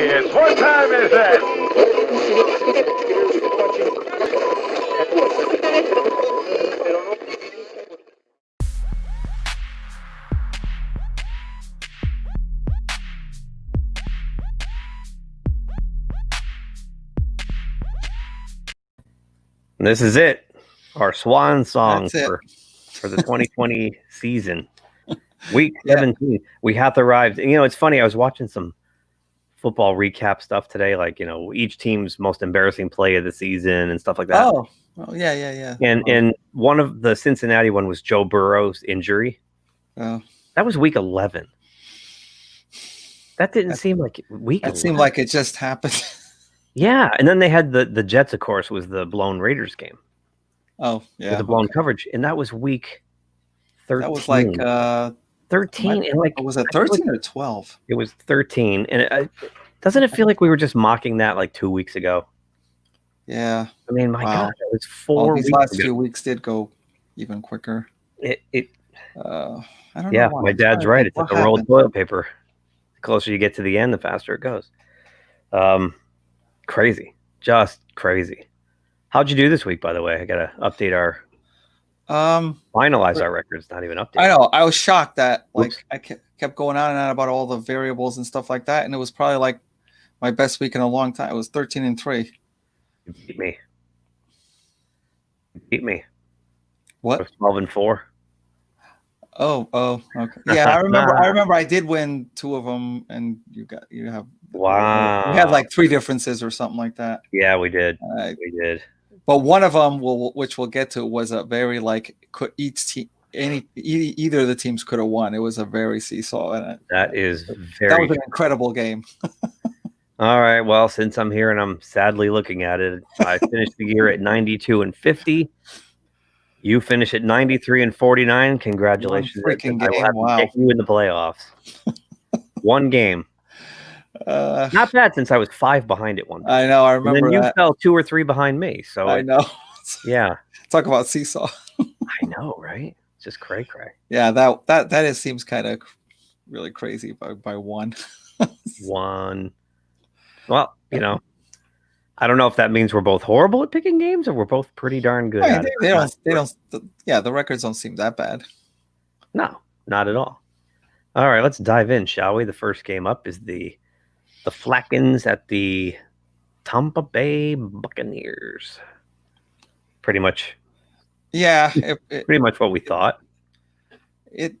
kids. What time is it? This is it, our swan song That's it. for the 2020 season. Week 17. We have arrived. You know, it's funny. I was watching some football recap stuff today, like, you know, each team's most embarrassing play of the season and stuff like that. Oh yeah. And one of the Cincinnati one was Joe Burrow's injury. Oh. That was week 11. That didn't seem like week 11. It seemed like it just happened. Yeah, and then they had the Jets, of course, was the blown Raiders game. Oh, yeah. With the blown coverage, and that was week 13. That was like 13, and like was it 13 or 12? It was 13, and doesn't it feel like we were just mocking that like 2 weeks ago? Yeah. I mean, my God, it was 4 weeks these last ago. few weeks did go even quicker. I don't know. why. My dad's right. It's like a roll of toilet paper. The closer you get to the end, the faster it goes. Crazy, just crazy. How'd you do this week, by the way? I gotta update our finalize our records. Not even update. I know. I was shocked that like I kept going on and on about all the variables and stuff like that, and it was probably like my best week in a long time. It was 13-3. You beat me. What? 12-4. Oh, okay. Yeah, I remember. I did win 2 of them, and you have. Wow. We had like 3 differences or something like that. Yeah, we did. We did. But one of them, which we'll get to, was a very like could each team either of the teams could have won. It was a very seesaw. And that was an incredible game. All right. Well, since I'm here and I'm sadly looking at it, I finished the year at 92-50. You finish at 93-49. Congratulations! Freaking game! I will have to get you in the playoffs. One game. Not bad, since I was 5 behind at one point. I know. I remember. And then you fell 2 or 3 behind me. So I know. Yeah. Talk about seesaw. I know, right? It's just cray. Yeah, that seems kind of really crazy by one. One. Well, you know, I don't know if that means we're both horrible at picking games or we're both pretty darn good. They don't. Yeah, the records don't seem that bad. No, not at all. All right, let's dive in, shall we? The first game up is the Flackens at the Tampa Bay Buccaneers. Pretty much. Yeah, pretty much what we thought. It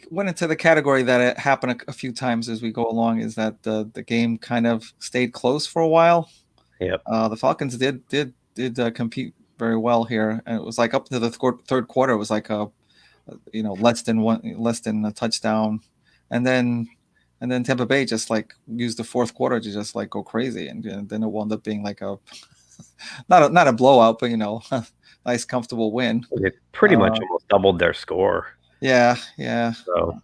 went into the category that it happened a few times as we go along. Is that the game kind of stayed close for a while? Yep. The Falcons did compete very well here, and it was like up to the third quarter. It was like less than a touchdown, and then Tampa Bay just like used the fourth quarter to just like go crazy, and then it wound up being like a not a blowout, but nice comfortable win. It pretty much almost doubled their score. Yeah. So,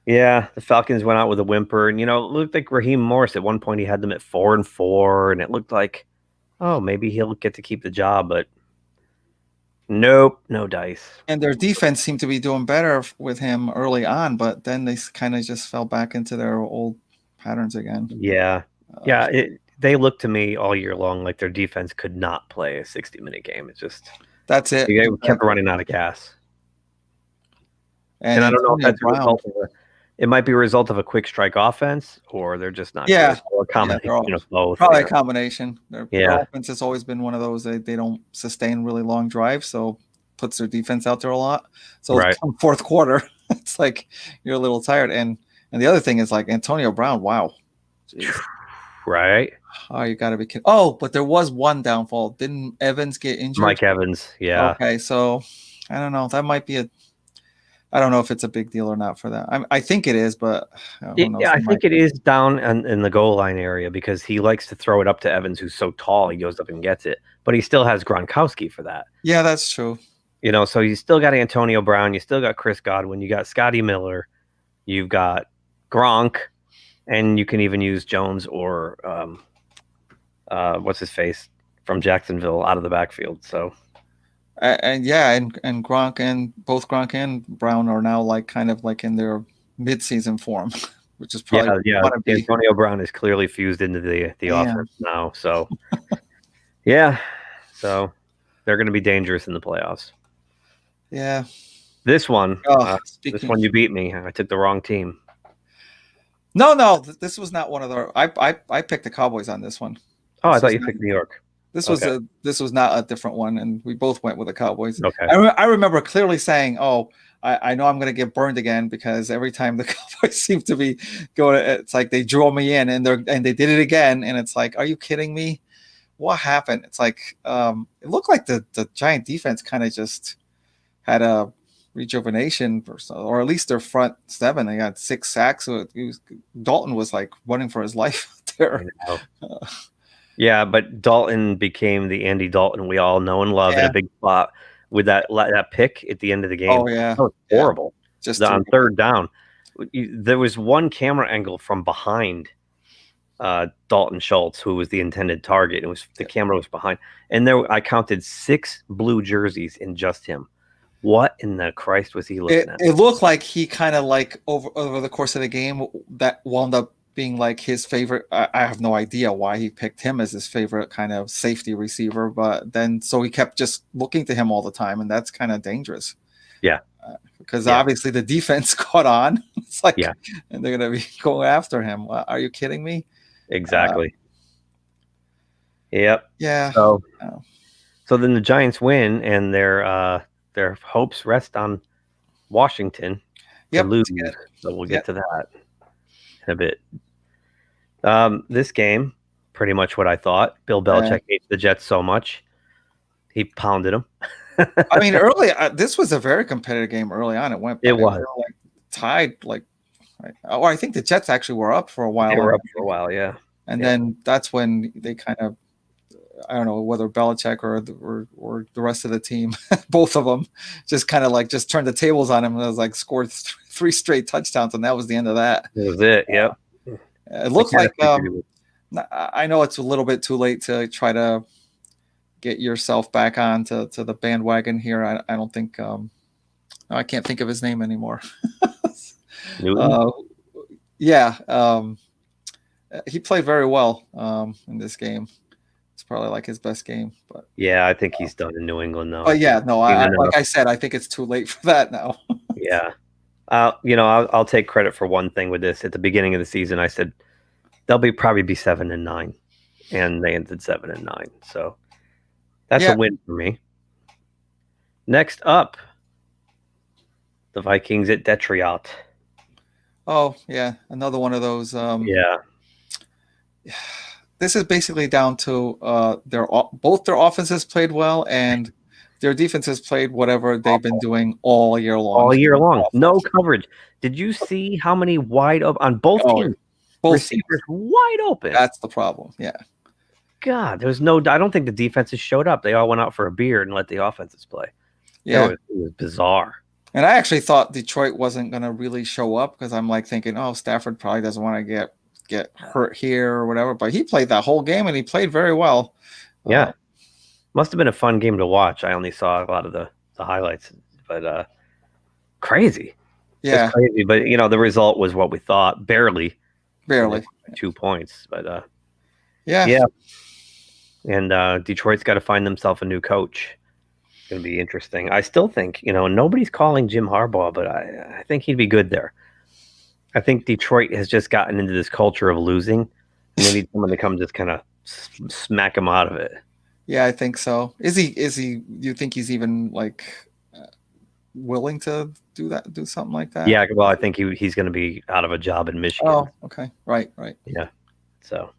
yeah, the Falcons went out with a whimper, and it looked like Raheem Morris at one point he had them at 4-4, and it looked like, oh, maybe he'll get to keep the job, but nope, no dice. And their defense seemed to be doing better with him early on, but then they kind of just fell back into their old patterns again. Yeah, they looked to me all year long like their defense could not play a 60-minute game. It's just that's it. They kept running out of gas. And I don't know if that's a result of it might be a result of a quick strike offense, or they're just not good, or a combination of both. Probably a combination. Their offense has always been one of those they don't sustain really long drives, so puts their defense out there a lot. So fourth quarter, it's like you're a little tired. And the other thing is like Antonio Brown, wow. Jeez. Right. Oh, you got to be kidding. Oh, but there was one downfall. Didn't Evans get injured? Mike Evans, yeah. Okay, so I don't know. That might be I don't know if it's a big deal or not for that. I think it is, but I think it is down in the goal line area because he likes to throw it up to Evans, who's so tall. He goes up and gets it, but he still has Gronkowski for that. Yeah, that's true. So you still got Antonio Brown, you still got Chris Godwin, you got Scotty Miller, you've got Gronk, and you can even use Jones or what's his face from Jacksonville out of the backfield. So. And Gronk and both Gronk and Brown are now like kind of like in their mid-season form, which is probably yeah. want to be. Antonio Brown is clearly fused into the Yeah. offense now. So yeah, so they're going to be dangerous in the playoffs. Yeah. This one, Speaking. you beat me. I took the wrong team. No, this was not one of the. I picked the Cowboys on this one. Oh, I thought you picked New York. This was not a different one, and we both went with the Cowboys. Okay. I remember clearly saying, "Oh, I know I'm going to get burned again because every time the Cowboys seem to be going, it's like they draw me in, and they did it again, and it's like, are you kidding me? What happened? It's like it looked like the Giant defense kind of just had a rejuvenation, or at least their front seven. They got 6 sacks. So Dalton was like running for his life there. Yeah, but Dalton became the Andy Dalton we all know and love in a big spot with that pick at the end of the game. Oh yeah, that was horrible. Just on third down, there was one camera angle from behind Dalton Schultz, who was the intended target. It was the camera was behind, and I counted 6 blue jerseys in just him. What in the Christ was he looking at? It looked like he kind of like over the course of the game that wound up being like his favorite. I have no idea why he picked him as his favorite kind of safety receiver, but then so he kept just looking to him all the time, and that's kind of dangerous. Yeah, because obviously the defense caught on. It's like, and they're gonna be going after him. Are you kidding me? Exactly. Yep. Yeah. So then the Giants win, and their hopes rest on Washington to lose. So we'll get to that in a bit. This game, pretty much what I thought. Bill Belichick hates the Jets so much, he pounded them. I mean, early this was a very competitive game early on. It was like tied, like, or I think the Jets actually were up for a while. They were up for a while, yeah. And then that's when they kind of, I don't know whether Belichick or the rest of the team, both of them, just kind of like just turned the tables on him and was like scored 3 straight touchdowns, and that was the end of that. That was it. Yep. It looked like I know it's a little bit too late to try to get yourself back on to the bandwagon here. I don't think I can't think of his name anymore. He played very well in this game. It's probably like his best game, but yeah, I think he's done in New England now. But yeah, no, like I said, I think it's too late for that now. Yeah. I'll take credit for one thing with this. At the beginning of the season, I said they'll probably be 7-9, and they ended 7-9. So that's a win for me. Next up, the Vikings at Detroit. Oh yeah, another one of those. This is basically down to both their offenses played well and their defenses played whatever they've been doing all year long. No coverage. Did you see how many wide open on both teams? Both receivers wide open. That's the problem. Yeah. God, there's no. I don't think the defenses showed up. They all went out for a beer and let the offenses play. Yeah, it was bizarre. And I actually thought Detroit wasn't going to really show up because I'm like thinking, oh, Stafford probably doesn't want to get hurt here or whatever. But he played that whole game and he played very well. Yeah, must have been a fun game to watch. I only saw a lot of the highlights, but crazy. Yeah, it's crazy. But the result was what we thought. Barely 2 points, but yeah. And Detroit's got to find themselves a new coach. It's going to be interesting. I still think, nobody's calling Jim Harbaugh, but I think he'd be good there. I think Detroit has just gotten into this culture of losing, and they need someone to come just kind of smack him out of it. Yeah, I think so. Is he? You think he's even like willing to do something like that? Yeah, well, I think he's going to be out of a job in Michigan. Oh, okay, right. Yeah, so.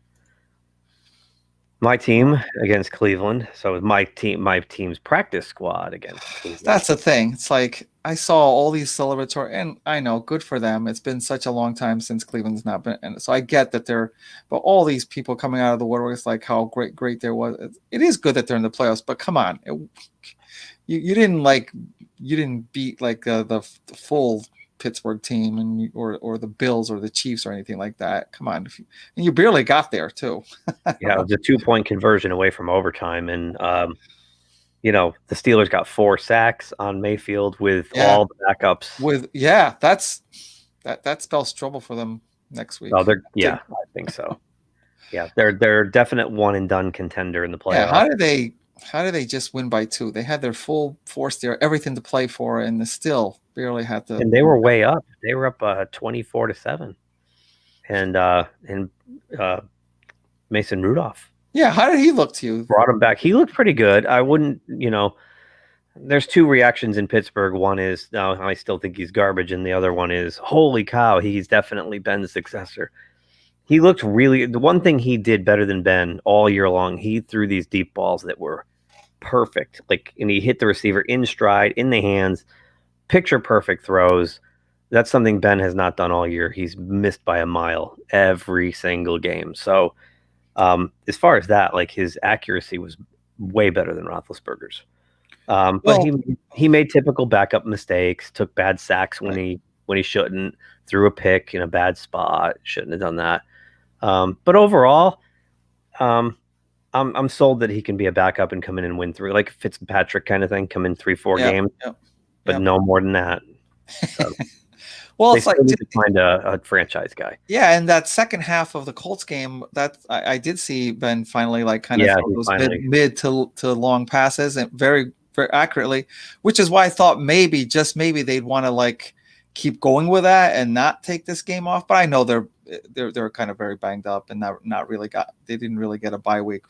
My team against Cleveland. So it was my team's practice squad against Cleveland. That's the thing. It's like I saw all these celebratory, and I know, good for them. It's been such a long time since Cleveland's not been, and so I get that but all these people coming out of the woodwork, it's like how great there was. It is good that they're in the playoffs, but come on, you didn't beat like the full Pittsburgh team or the Bills or the Chiefs or anything like that. Come on, and you barely got there too. Yeah, it was a 2-point conversion away from overtime, and the Steelers got 4 sacks on Mayfield with all the backups. That spells trouble for them next week. Oh, I think so. Yeah, they're a definite one and done contender in the playoffs. Yeah, how did they just win by 2? They had their full force there, everything to play for, and they still barely had to. And they were way up. They were up 24-7, and Mason Rudolph. Yeah, how did he look to you? Brought him back. He looked pretty good. I wouldn't, there's two reactions in Pittsburgh. One is, no, I still think he's garbage, and the other one is, holy cow, he's definitely Ben's successor. He looked the one thing he did better than Ben all year long, he threw these deep balls that were perfect. And he hit the receiver in stride, in the hands, picture perfect throws. That's something Ben has not done all year. He's missed by a mile every single game. So as far as that, his accuracy was way better than Roethlisberger's. But he made typical backup mistakes, took bad sacks when he shouldn't, threw a pick in a bad spot, shouldn't have done that. But overall, I'm sold that he can be a backup and come in and win 3, like Fitzpatrick kind of thing, come in 3-4 games, but no more than that. So well, it's need to find a franchise guy. Yeah, and that second half of the Colts game, that I did see Ben finally throw those mid to long passes and very, very accurately, which is why I thought maybe they'd want to keep going with that and not take this game off. But I know they're kind of very banged up and they didn't really get a bye week.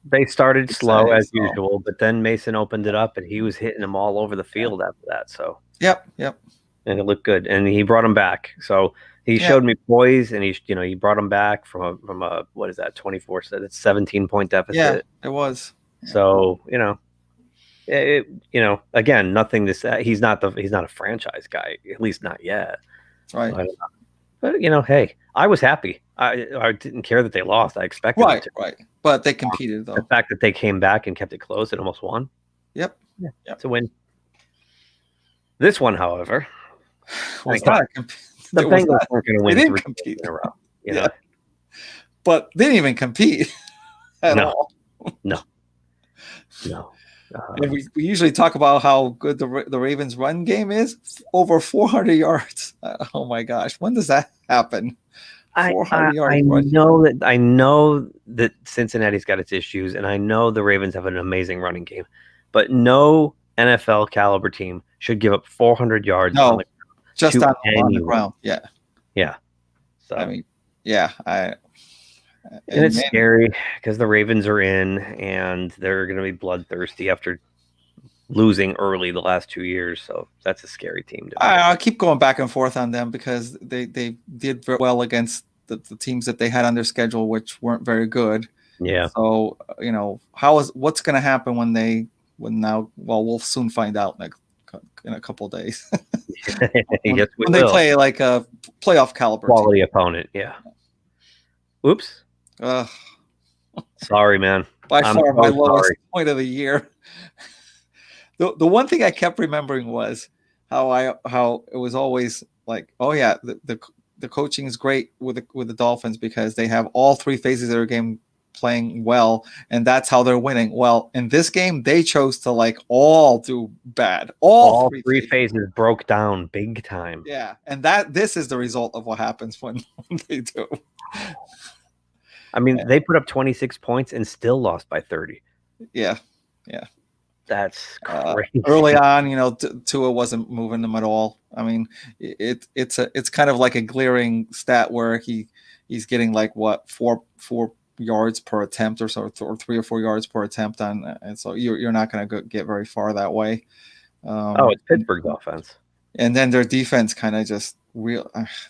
They started slow as usual, but then Mason opened it up and he was hitting them all over the field after that. So yep. And it looked good, and he brought him back. So he showed me poise, and he brought him back from a what is that 24? So it's 17-point deficit. Yeah, it was. So again, nothing to say. He's not a franchise guy, at least not yet. Right. But hey, I was happy. I didn't care that they lost. I expected them to. Right. But they competed though. The fact that they came back and kept it close and almost won. Yep. It's a win. This one, however. The Bengals weren't going to win 3 games in a row. But they didn't even compete at all. No. And we usually talk about how good the Ravens' run game is. Over 400 yards. Oh my gosh, when does that happen? 400 yards. I know that Cincinnati's got its issues, and I know the Ravens have an amazing running game, but no NFL caliber team should give up 400 yards. No. Just on the ground, yeah. So I mean, and it's scary because the Ravens are in, and they're going to be bloodthirsty after losing early the last 2 years. So that's a scary team. I'll keep going back and forth on them because they did very well against the teams that they had on their schedule, which weren't very good. Yeah. So what's going to happen we'll soon find out in a couple of days. Yes, when they play a playoff caliber quality opponent. Yeah. Oops. Sorry, man. By far my lowest point of the year. The one thing I kept remembering was how it was always the coaching is great with the Dolphins because they have all 3 phases of their game playing well, and that's how they're winning. Well, in this game, they chose to all do bad. All 3 phases broke down big time. Yeah, and this is the result of what happens when they do. I mean, they put up 26 points and still lost by 30. Yeah. That's crazy. Early on, Tua wasn't moving them at all. I mean, it's kind of like a glaring stat where he's getting 4 yards per attempt or so, or 3 or 4 yards per attempt and so you're not going to get very far that way. It's Pittsburgh's offense, and then their defense kind of just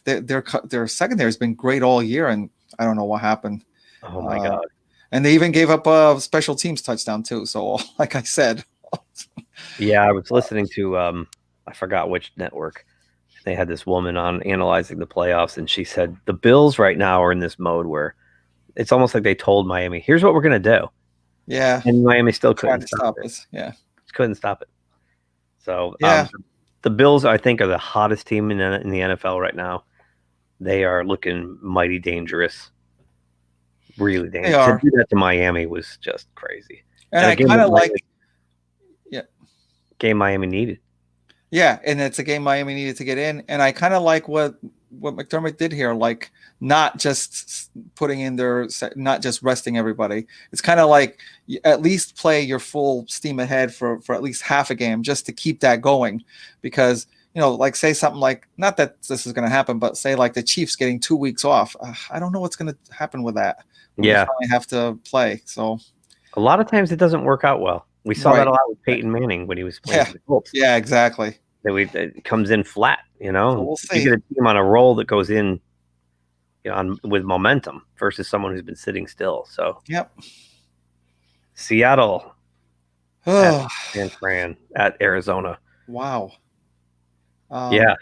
their secondary has been great all year, and I don't know what happened. Oh my god! And they even gave up a special teams touchdown too. So, like I said, I was listening to I forgot which network. They had this woman on analyzing the playoffs, and she said the Bills right now are in this mode where it's almost like they told Miami, "Here's what we're going to do." Yeah, and Miami still couldn't stop it. Us. Yeah, couldn't stop it. So the Bills, I think, are the hottest team in the NFL right now. They are looking mighty dangerous, really dangerous. They are. To do that to Miami was just crazy. And I kind of game Miami needed. Yeah, and it's a game Miami needed to get in, and I kind of like what what McDermott did here, like not just putting in not just resting everybody. It's kind of like you at least play your full steam ahead for at least half a game just to keep that going, because like say something like, not that this is going to happen, but say like the Chiefs getting 2 weeks off. I don't know what's going to happen with that. When you finally have to play. So a lot of times it doesn't work out well. We saw that a lot with Peyton Manning when he was playing for the Colts. Yeah, exactly. It comes in flat, So we'll see. You get a team on a roll that goes in, with momentum versus someone who's been sitting still. So, Seattle at San Fran at Arizona. Wow. I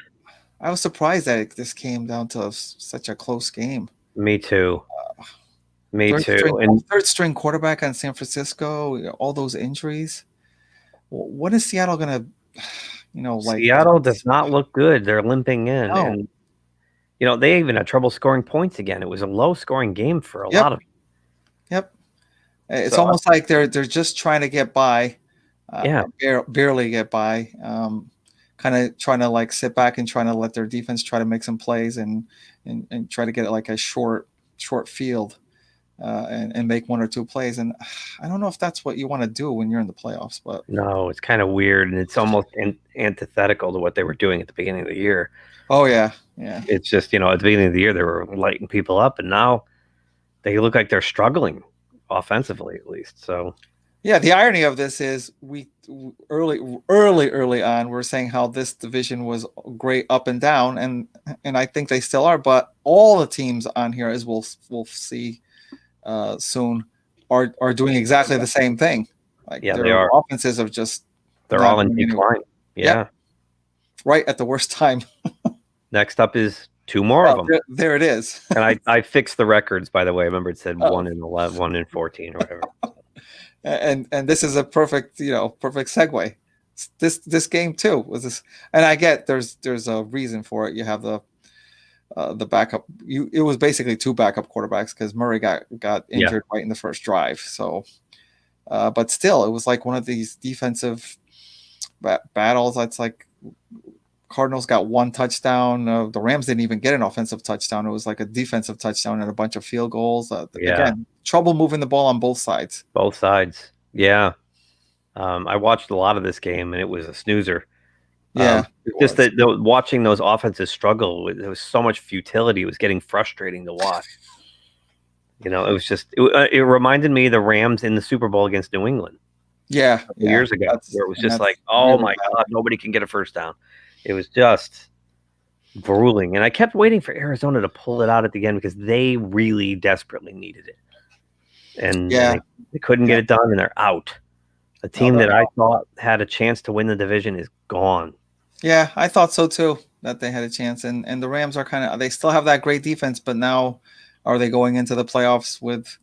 was surprised that this came down to such a close game. Me too. Third string quarterback on San Francisco, all those injuries. What is Seattle going to, Seattle does not look good. They're limping in. No. And, they even had trouble scoring points again. It was a low-scoring game for a lot of them. Yep. It's almost like they're just trying to get by. Barely get by. Kind of trying to like sit back and trying to let their defense try to make some plays and try to get it like a short field. And make 1 or 2 plays. And I don't know if that's what you want to do when you're in the playoffs. But no, it's kind of weird, and it's almost antithetical to what they were doing at the beginning of the year. Oh, yeah. It's just, at the beginning of the year, they were lighting people up, and now they look like they're struggling offensively, at least. So, yeah, the irony of this is we early on, we're saying how this division was great up and down, and I think they still are, but all the teams on here, as we'll see soon, are doing exactly the same thing. Like they are. Offenses of just they're all in decline. Yeah, right at the worst time. Next up is 2 more of them. There it is. And I fixed the records, by the way. I remember it said 1 in 11, 1 in 14, or whatever. And this is a perfect segue. This game too was this, and I get there's a reason for it. You have the backup. It was basically 2 backup quarterbacks because Murray got injured right in the first drive. So, but still, it was like one of these defensive battles. That's like Cardinals got 1 touchdown. The Rams didn't even get an offensive touchdown. It was like a defensive touchdown and a bunch of field goals. Again, trouble moving the ball on both sides. Both sides. Yeah. I watched a lot of this game, and it was a snoozer. Yeah, just that watching those offenses struggle, there was so much futility. It was getting frustrating to watch. It was just it reminded me of the Rams in the Super Bowl against New England. Years ago, where it was just like, oh my God, nobody can get a first down. It was just grueling, and I kept waiting for Arizona to pull it out at the end because they really desperately needed it, and they couldn't get it done, and they're out. A team that I thought had a chance to win the division is gone. Yeah, I thought so too, that they had a chance. And the Rams are they still have that great defense, but now are they going into the playoffs with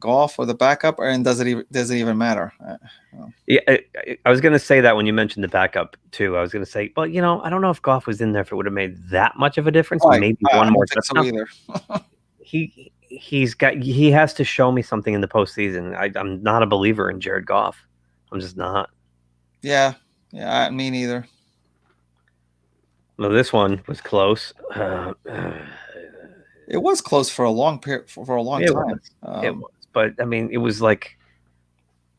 Goff or the backup, and does it even matter? I was going to say that when you mentioned the backup too. I was going to say, but I don't know if Goff was in there if it would have made that much of a difference. Maybe one more touchdown. So either. He has to show me something in the postseason. I'm not a believer in Jared Goff. I'm just not. Yeah, me neither. No, this one was close. It was close for a long time. It was, but I mean, it was like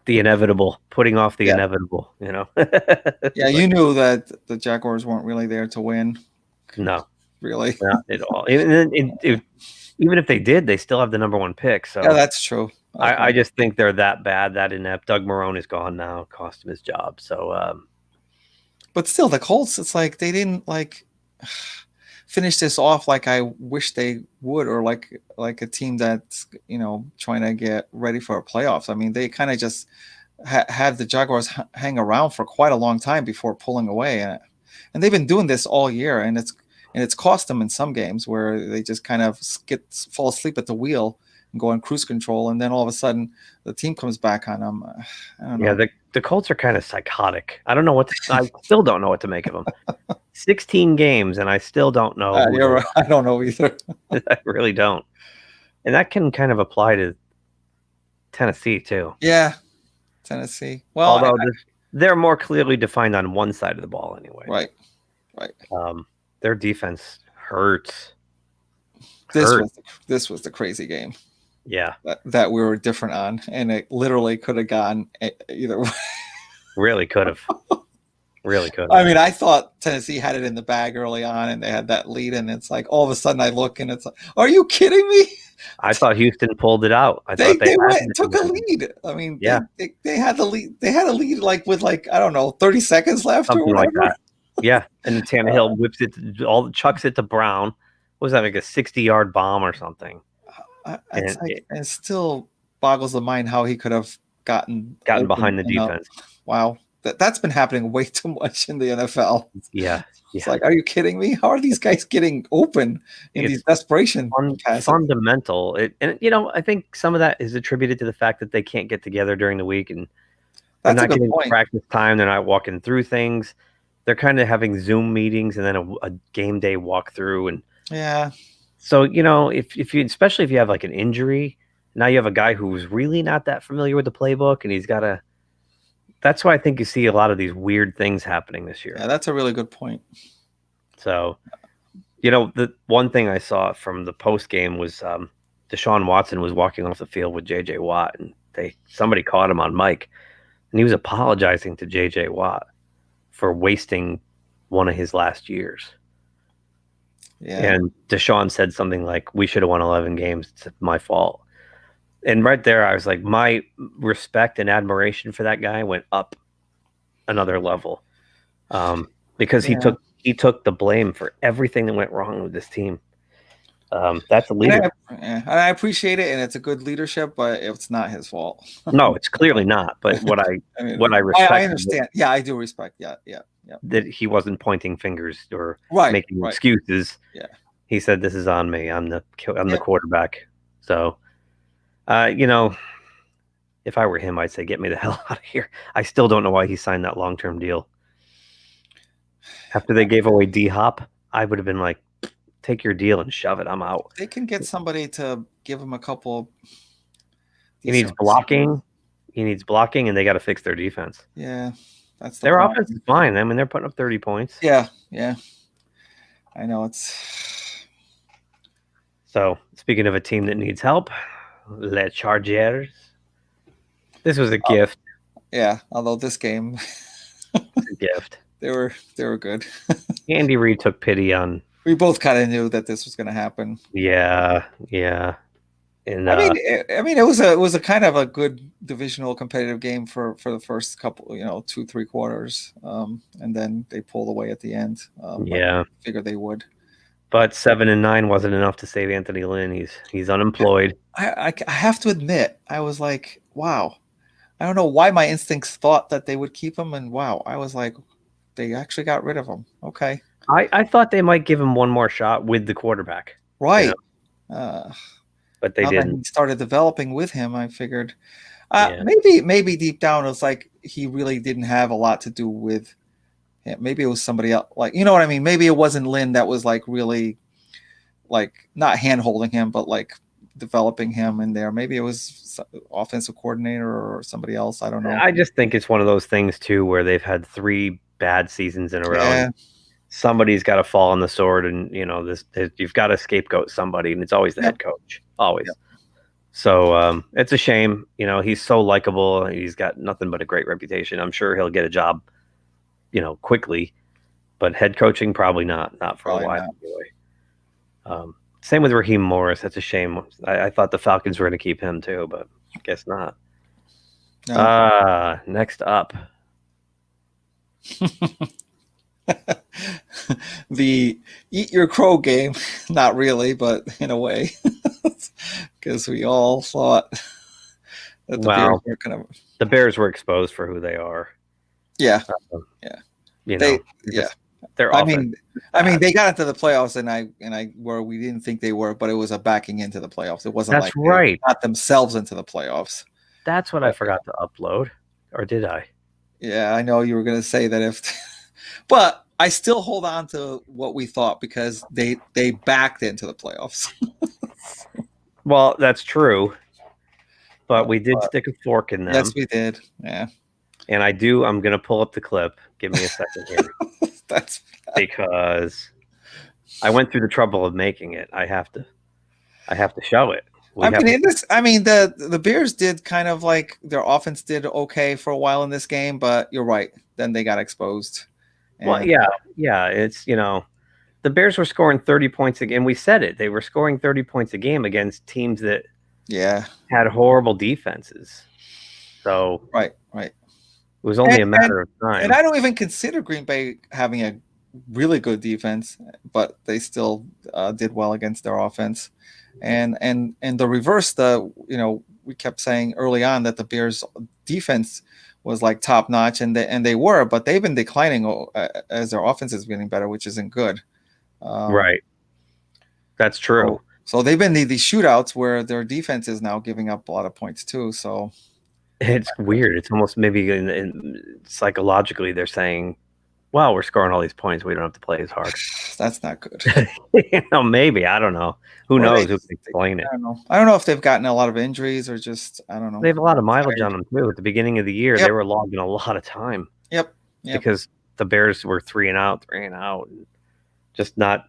the inevitable, putting off the inevitable. Yeah, you knew that the Jaguars weren't really there to win. No, really, not at all. Even if they did, they still have the number 1 pick. So yeah, that's true. I just think they're that bad, that inept. Doug Marrone is gone now, cost him his job. So, but still, the Colts, it's like they didn't finish this off like I wish they would, or like a team that's trying to get ready for playoffs. I mean, they kind of just had the Jaguars hang around for quite a long time before pulling away, and they've been doing this all year, and it's cost them in some games where they just kind of fall asleep at the wheel and go on cruise control, and then all of a sudden the team comes back on them. I don't know. Yeah, the Colts are kind of psychotic. I still don't know what to make of them. 16 games, and I still don't know. You're right. I don't know either. I really don't. And that can kind of apply to Tennessee too. Yeah, Tennessee. Well, although they're more clearly defined on one side of the ball anyway. Right. Their defense hurts. hurt. This was the crazy game. Yeah, that we were different on, and it literally could have gone either way. really could have. Really could have. I mean, I thought Tennessee had it in the bag early on, and they had that lead, and it's like all of a sudden I look, and it's like, are you kidding me? I thought Houston pulled it out. I They thought they went and took a lead. I mean, yeah, they had the lead. They had a lead with I don't know, 30 seconds left something or whatever. like that. Yeah, and Tannehill whips it, chucks it to Brown. What was that, like a 60-yard bomb or something? It still boggles the mind how he could have gotten behind the defense. Wow, that's been happening way too much in the NFL. Yeah. It's like, are you kidding me? How are these guys getting open in these desperation passes? Fundamental. I think some of that is attributed to the fact that they can't get together during the week, and they're not getting practice time. They're not walking through things. They're kind of having Zoom meetings and then a game day walkthrough. And yeah. So, if you, especially if you have like an injury, now you have a guy who's really not that familiar with the playbook, and he's got to. That's why I think you see a lot of these weird things happening this year. Yeah, that's a really good point. So, the one thing I saw from the post game was Deshaun Watson was walking off the field with J.J. Watt, and somebody caught him on mic, and he was apologizing to J.J. Watt for wasting one of his last years. Yeah. And Deshaun said something like, "We should have won 11 games. It's my fault." And right there, I was like, my respect and admiration for that guy went up another level, because he took the blame for everything that went wrong with this team. That's a leader. I appreciate it, and it's a good leadership, but it's not his fault. No, it's clearly not. But what I respect, I understand. Yeah, I do respect. Yeah. That he wasn't pointing fingers or making excuses. Yeah, he said, "This is on me. I'm the quarterback." So. If I were him, I'd say, get me the hell out of here. I still don't know why he signed that long-term deal. After they gave away D-Hop, I would have been like, take your deal and shove it. I'm out. They can get somebody to give him a couple. He needs blocking. And they got to fix their defense. Yeah, that's their offense is fine. I mean, they're putting up 30 points. Yeah. I know it's. So, speaking of a team that needs help, Les Chargers. This was a gift. Yeah, although this game, it's a gift. They were good. Andy Reid took pity on. We both kind of knew that this was going to happen. Yeah. And I mean, it was a kind of a good divisional competitive game for the first couple, 2-3 quarters, and then they pulled away at the end. I figured they would. But 7-9 wasn't enough to save Anthony Lynn. He's unemployed. I have to admit, I was like, wow. I don't know why my instincts thought that they would keep him, and wow, I was like, they actually got rid of him. Okay. I thought they might give him one more shot with the quarterback. Right. But they didn't. That he started developing with him, I figured. Maybe deep down it was like he really didn't have a lot to do with. Yeah, maybe it was somebody else. Like, you know what I mean? Maybe it wasn't Lynn that was like really, like, not hand holding him, but like developing him in there. Maybe it was offensive coordinator or somebody else. I don't know. I just think it's one of those things too, where they've had 3 bad seasons in a row. Yeah. Somebody's got to fall on the sword, and you've got to scapegoat somebody, and it's always the head coach, always. Yep. So it's a shame. He's so likable. He's got nothing but a great reputation. I'm sure he'll get a job, quickly, but head coaching probably not for a while. Anyway. Same with Raheem Morris. That's a shame. I thought the Falcons were going to keep him too, but guess not. No. Next up. The eat your crow game. Not really, but in a way, because we all thought that the Bears were exposed for who they are. Yeah. They're I mean, they got into the playoffs, and where we didn't think they were, but it was a backing into the playoffs. It wasn't That's like right. They got themselves into the playoffs. That's what I forgot to upload, or did I? Yeah, I know you were going to say that but I still hold on to what we thought because they backed into the playoffs. Well, that's true, but we did stick a fork in them. Yes, we did. Yeah. And I'm going to pull up the clip. Give me a second here. That's because I went through the trouble of making it. I have to. I have to show it. The Bears did kind of like their offense did okay for a while in this game, but you're right. Then they got exposed. Well, yeah. It's the Bears were scoring 30 points again. We said it. They were scoring 30 points a game against teams that had horrible defenses. So right. It was only a matter of time. And I don't even consider Green Bay having a really good defense, but they still did well against their offense. And the reverse, we kept saying early on that the Bears defense was like top notch, and they were, but they've been declining as their offense is getting better, which isn't good. Right. That's true. So they've been these shootouts where their defense is now giving up a lot of points too. So it's weird. It's almost maybe psychologically they're saying, "Wow, we're scoring all these points. We don't have to play as hard." That's not good. Maybe, I don't know. Who knows? Who can explain it? I don't know if they've gotten a lot of injuries or just I don't know. They have a lot of mileage on them too. At the beginning of the year, they were logging a lot of time. Yep. Because the Bears were 3 and out, and just not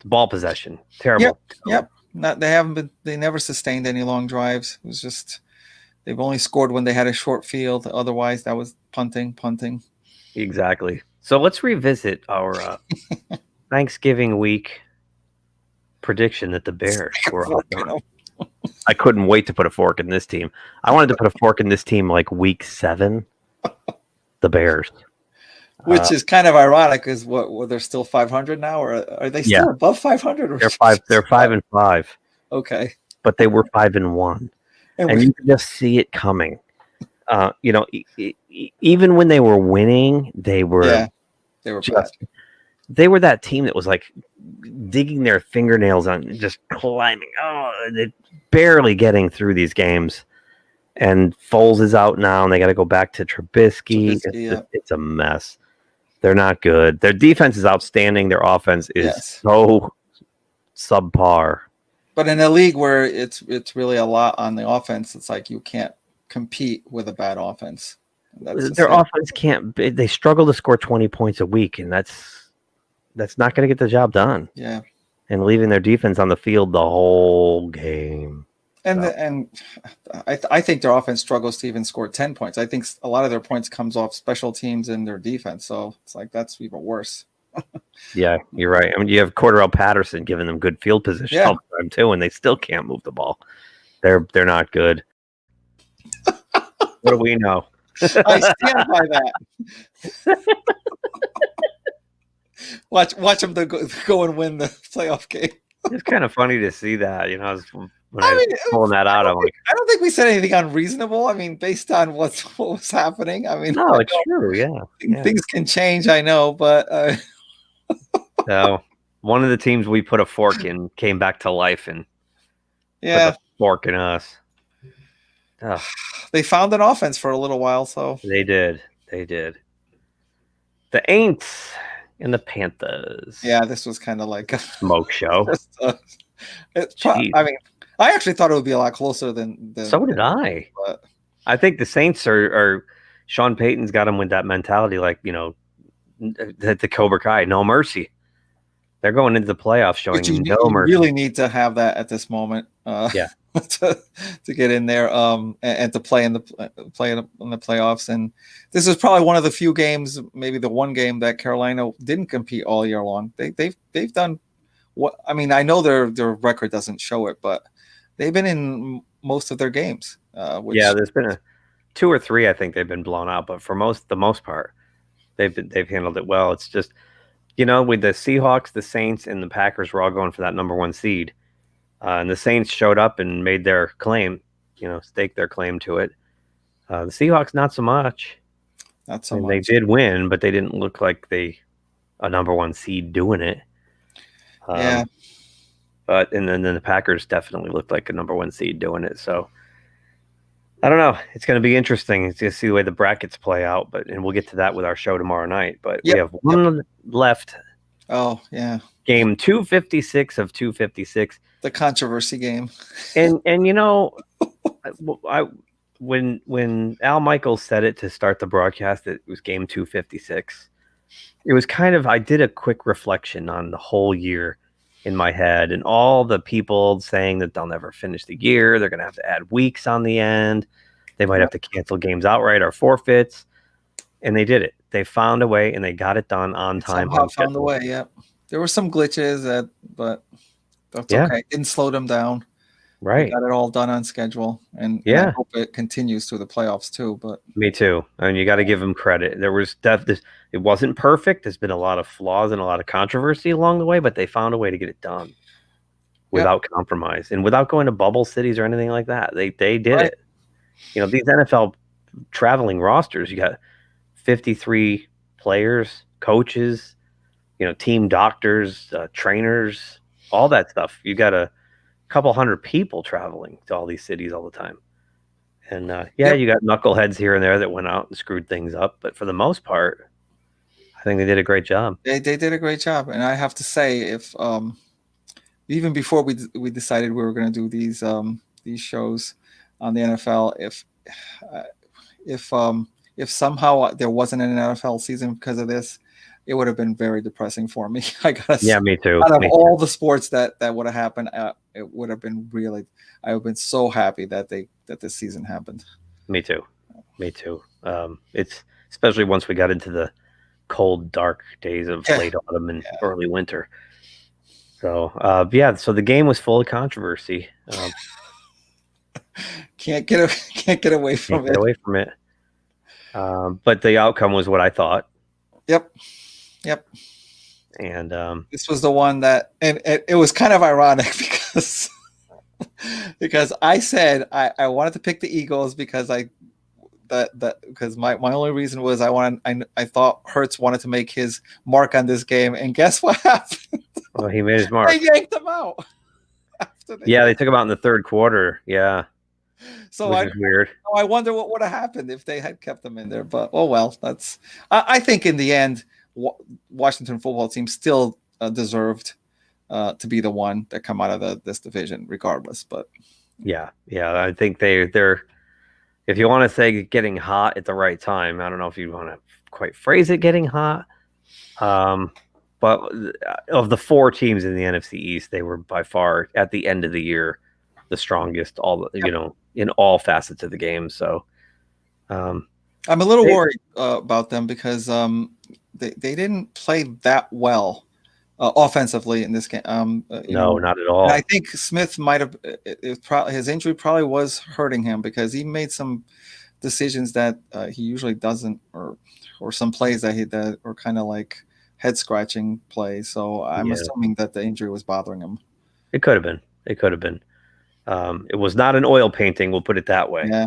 ball possession. Terrible. Yep. They never sustained any long drives. It was just they've only scored when they had a short field. Otherwise, that was punting. Exactly. So let's revisit our Thanksgiving week prediction that the Bears were on. I couldn't wait to put a fork in this team. I wanted to put a fork in this team like week 7. The Bears. Which is kind of ironic, is they're still 500 now, or are they still above 500? They're 5-5. Okay, but they were 5-1, and you can just see it coming. Even when they were winning, they were bad. They were that team that was like digging their fingernails on, just climbing. They're barely getting through these games. And Foles is out now, and they got to go back to Trubisky. It's a mess. They're not good. Their defense is outstanding. Their offense is so subpar. But in a league where it's really a lot on the offense, it's like you can't compete with a bad offense. Their offense can't. They struggle to score 20 points a week, and that's not going to get the job done. Yeah, and leaving their defense on the field the whole game. And I think their offense struggles to even score 10 points. I think a lot of their points comes off special teams and their defense. So it's like that's even worse. Yeah, you're right. I mean, you have Cordarrelle Patterson giving them good field position all the time too, and they still can't move the ball. They're not good. What do we know? I stand by that. Watch them go and win the playoff game. It's kind of funny to see that, when I was pulling that out, I'm like, I don't think we said anything unreasonable. I mean, based on what was happening. I mean, no, it's true. Yeah, things can change. I know, but so one of the teams we put a fork in came back to life and put a fork in us. They found an offense for a little while, so they did. The Aints and the Panthers. Yeah, this was kind of like a smoke show. I mean, I actually thought it would be a lot closer than so did I. But I think the Saints are Sean Payton's got them with that mentality, like, the Cobra Kai, no mercy. They're going into the playoffs showing no mercy. You really need to have that at this moment. To get in there and to play in the playoffs. And this is probably one of the few games, maybe the one game that Carolina didn't compete all year long. They've done what, I mean, I know their record doesn't show it, but they've been in most of their games. There's been 2 or 3 I think they've been blown out, but for the most part they've handled it well. It's just, with the Seahawks, the Saints, and the Packers were all going for that number 1 seed. And the Saints showed up and made their claim, staked their claim to it. The Seahawks, not so much. Not so much. They did win, but they didn't look like a number 1 seed doing it. But and then the Packers definitely looked like a number 1 seed doing it. So I don't know. It's going to be interesting to see the way the brackets play out. And we'll get to that with our show tomorrow night. But we have one left. Oh yeah. Game 256 of 256. The controversy game. And when Al Michaels said it to start the broadcast, it was game 256. it was kind of, I did a quick reflection on the whole year in my head and all the people saying that they'll never finish the year. They're going to have to add weeks on the end. They might have to cancel games outright or forfeits. And they did it. They found a way and they got it done on time. Somehow found a way. Yep. There were some glitches but that's okay. Didn't slow them down. Right. They got it all done on schedule. And I hope it continues through the playoffs too. But me too. I mean, you got to give them credit. There was it wasn't perfect. There's been a lot of flaws and a lot of controversy along the way, but they found a way to get it done without compromise and without going to bubble cities or anything like that. They did it. You know, these NFL traveling rosters, you got 53 players, coaches, you know, team doctors, trainers, all that stuff. You got a couple hundred people traveling to all these cities all the time. And you got knuckleheads here and there that went out and screwed things up. But for the most part, I think they did a great job. They did a great job. And I have to say, if even before we decided we were going to do these shows on the NFL, if somehow there wasn't an NFL season because of this, it would have been very depressing for me. I gotta say, me too. Out of all the sports that would have happened, it would have been really. I would have been so happy that this season happened. Me too. It's especially once we got into the cold, dark days of late autumn and early winter. So so the game was full of controversy. Can't get away from it. But the outcome was what I thought. Yep. And this was the one that, and it was kind of ironic because I said I wanted to pick the Eagles because because my only reason was I thought Hurts wanted to make his mark on this game, and guess what happened? Well, he made his mark. They yanked him out. They took him out in the third quarter. Yeah. So which is weird. I wonder what would have happened if they had kept them in there. But oh well, I think in the end, Washington football team still deserved to be the one that come out of this division, regardless. But I think they're. If you want to say getting hot at the right time, I don't know if you want to quite phrase it getting hot. But of the four teams in the NFC East, they were by far at the end of the year the strongest. In all facets of the game. So I'm a little worried about them because they didn't play that well offensively in this game. No, not at all. I think Smith might have his injury probably was hurting him because he made some decisions that he usually doesn't, or some plays that were kind of like head scratching plays. So I'm assuming that the injury was bothering him. It could have been. It was not an oil painting, we'll put it that way. Yeah.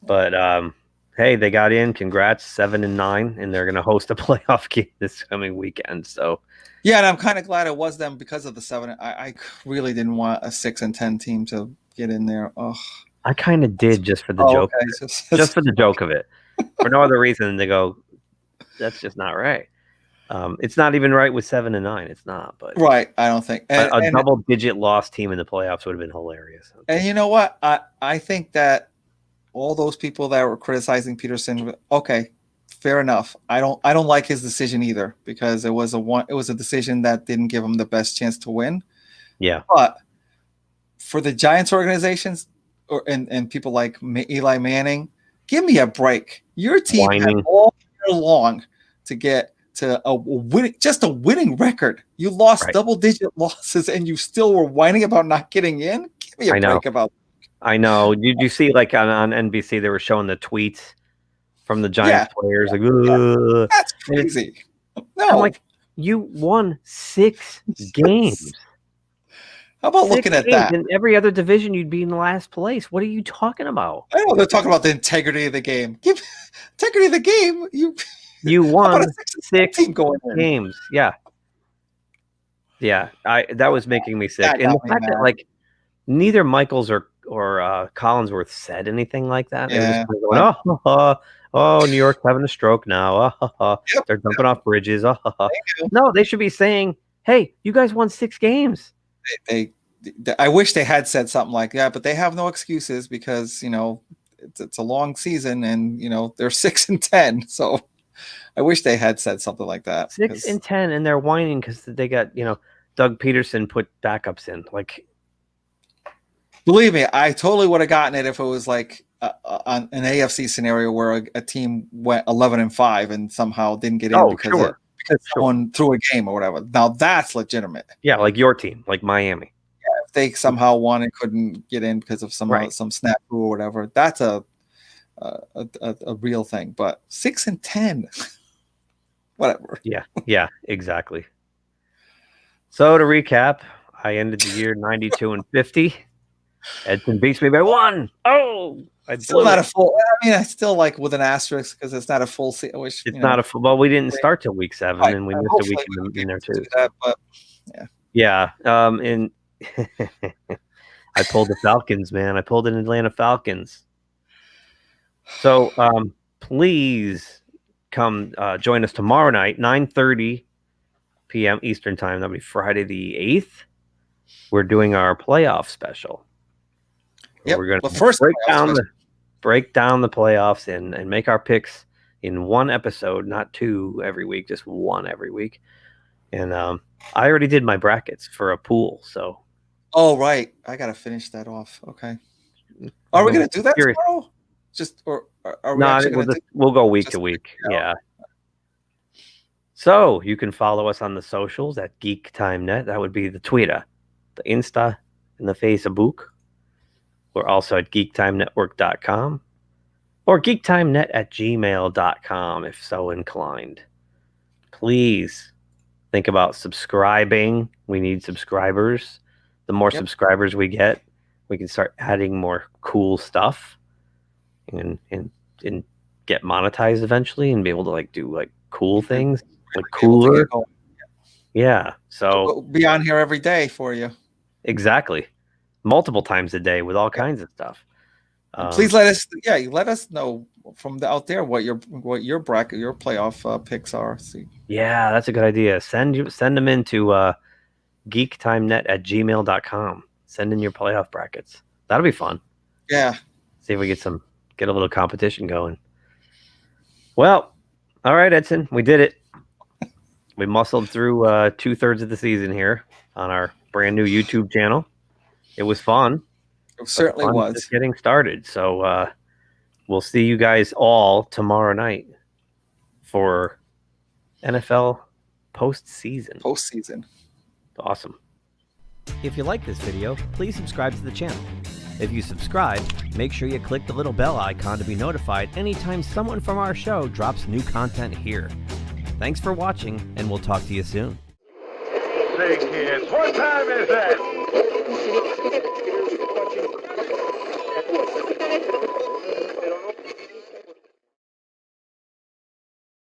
But hey, they got in. Congrats, 7-9, and they're going to host a playoff game this coming weekend. So yeah, and I'm kind of glad it was them because of the 7. I really didn't want a 6-10 team to get in there. Oh, I kind of did just for the joke. Okay. Just for the joke of it. For no other reason. They go, that's just not right. It's not even right with 7-9. It's not, but right. I don't think a double-digit loss team in the playoffs would have been hilarious. And you know what? I think that all those people that were criticizing Peterson, okay, fair enough. I don't like his decision either because it was a decision that didn't give him the best chance to win. Yeah, but for the Giants organizations and people like Eli Manning, give me a break. Your team had all year long to get to a winning record. You lost double-digit losses, and you still were whining about not getting in. Give me a break about that. I know. Did you see like on NBC they were showing the tweets from the Giants players? Like, that's crazy. No, I'm like, you won 6 games. How about looking at that? In every other division, you'd be in the last place. What are you talking about? I know they're talking about the integrity of the game. Integrity of the game. You won 6 games. Yeah. That was making me sick. And the fact that like neither Michaels or Collinsworth said anything like that. They were just going, oh, New York's having a stroke now. They're jumping off bridges. No, they should be saying, hey, you guys won 6 games. I wish they had said something like that, but they have no excuses because, it's a long season and, they're 6-10. So I wish they had said something like that. 6-10, and they're whining because they got Doug Peterson put backups in. Like, believe me, I totally would have gotten it if it was like an AFC scenario where a team went 11-5 and somehow didn't get in because someone threw a game or whatever. Now that's legitimate. Yeah, like your team, like Miami. Yeah, if they somehow won and couldn't get in because of some snafu or whatever, that's a real thing. But 6-10, whatever. Yeah, exactly. So to recap, I ended the year 92-50. Edson beats me by 1. Oh, still not a full. I mean, I still like with an asterisk because it's not a full. It's not a full. Well, we didn't start till week 7, and we missed a week in there too. That, but yeah. And I pulled the Falcons, man. I pulled an Atlanta Falcons. So please come join us tomorrow night, 9:30 p.m. Eastern time. That'll be Friday the 8th. We're doing our playoff special. Yep. We're going to first break down the playoffs and make our picks in one episode, not 2 every week, just 1 every week. And I already did my brackets for a pool, so. Oh, right. I got to finish that off. Okay. Are we going to do that tomorrow? Are we we'll go week to week. Yeah. So you can follow us on the socials at GeekTime Net. That would be the Twitter, the Insta, and the Facebook. We're also at geektimenetwork.com or geektimenet@gmail.com if so inclined. Please think about subscribing. We need subscribers. The more subscribers we get, we can start adding more cool stuff and get monetized eventually and be able to like do like cool things, like cooler. Yeah. So we'll be on here every day for you. Exactly. Multiple times a day with all kinds of stuff. Please let us know from out there what your bracket, your playoff picks are. See. Yeah, that's a good idea. Send them into geektimenet@gmail.com. Send in your playoff brackets. That'll be fun. Yeah. See if we get a little competition going. Well, all right, Edson, we did it. We muscled through 2/3 of the season here on our brand new YouTube channel. It was fun. It certainly was. Just getting started. So we'll see you guys all tomorrow night for NFL postseason. Awesome. If you like this video, please subscribe to the channel. If you subscribe, make sure you click the little bell icon to be notified anytime someone from our show drops new content here. Thanks for watching, and we'll talk to you soon. Say, kids, what time is that?